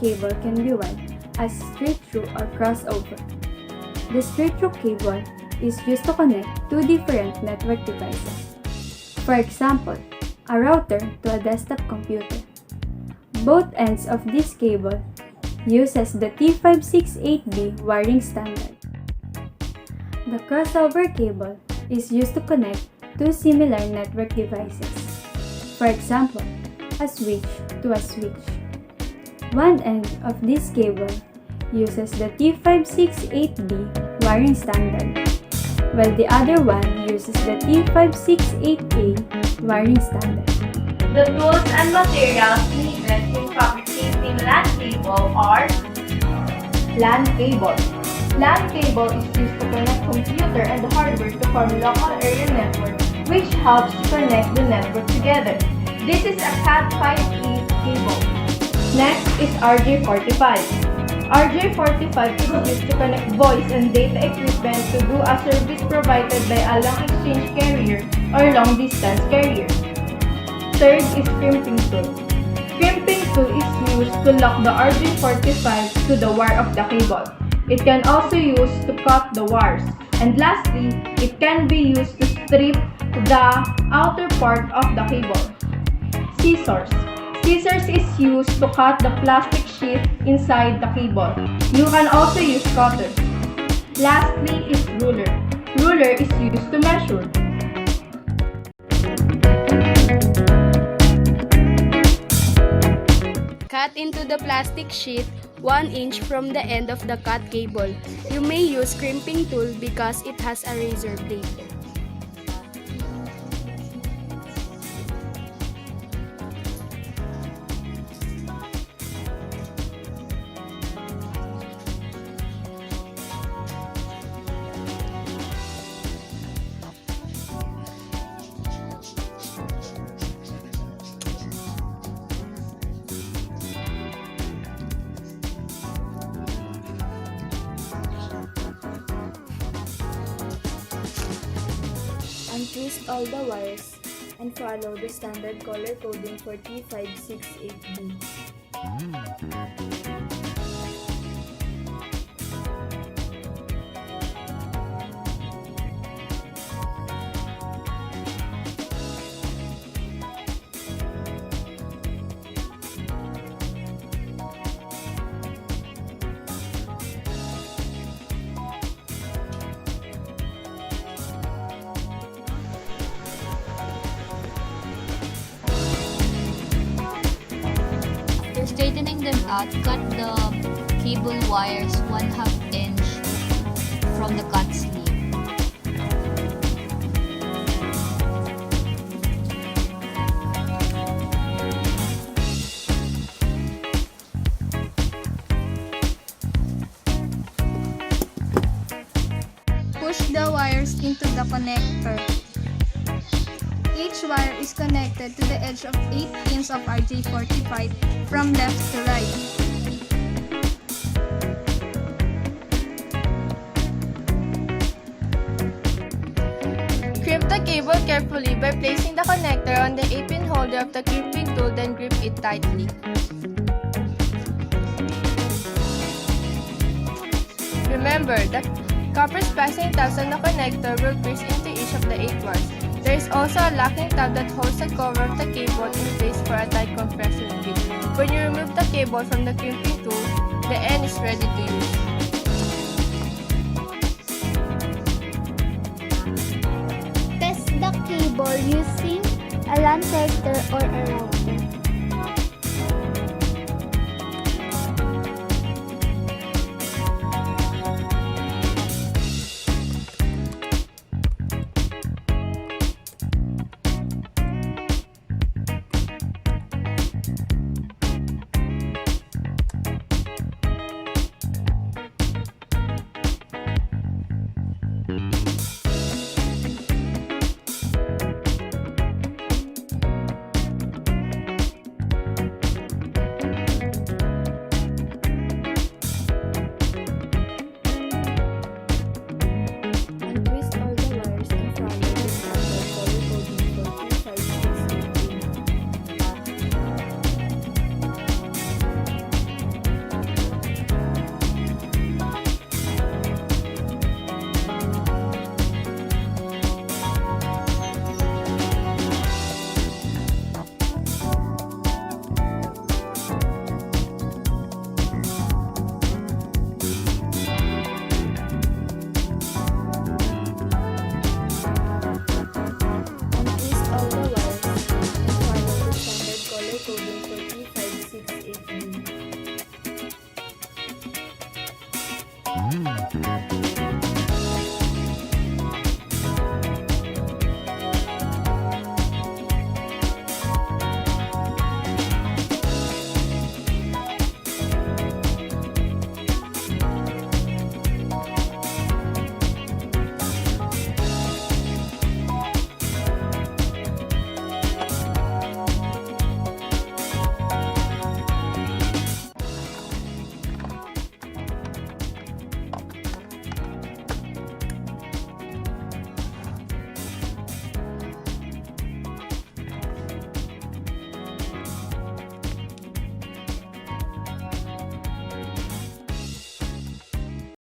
cable can be wired as straight-through or crossover. The straight-through cable is used to connect two different network devices. For example, a router to a desktop computer. Both ends of this cable uses the T568B wiring standard. The crossover cable is used to connect two similar network devices. For example, a switch to a switch. One end of this cable uses the T568B wiring standard, while the other one uses the T568A wiring standard. The tools and materials needed in fabricating LAN cable are LAN cable. LAN cable is used to connect computer and hardware to form local area network, which helps connect the network together. This is a Cat5e cable. Next is RJ45. RJ45 is used to connect voice and data equipment to do a service provided by a long exchange carrier or long distance carrier. Third is crimping tool. Crimping tool is used to lock the RJ45 to the wire of the cable. It can also use to cut the wires. And lastly, it can be used to strip the outer part of the cable. Scissors. Scissors is used to cut the plastic sheet inside the cable. You can also use cutter. Lastly is ruler. Ruler is used to measure. Cut into the plastic sheet 1 inch from the end of the cut cable. You may use crimping tool because it has a razor blade. Untwist all the wires and follow the standard color coding for T568B. Straightening them out, cut the cable wires 1/2 inch from the cut sleeve. Push the wires into the connector. Each wire is connected to the edge of 8 pins of RJ45 from left to right. Crimp the cable carefully by placing the connector on the 8-pin holder of the crimping tool, then grip it tightly. Remember, the copper spacing tabs on the connector will pierce into each of the 8 wires. There is also a locking tab that holds the cover of the cable in place for a tight compression grip. When you remove the cable from the crimping tool, the end is ready to use. Test the cable using a LAN tester or a router.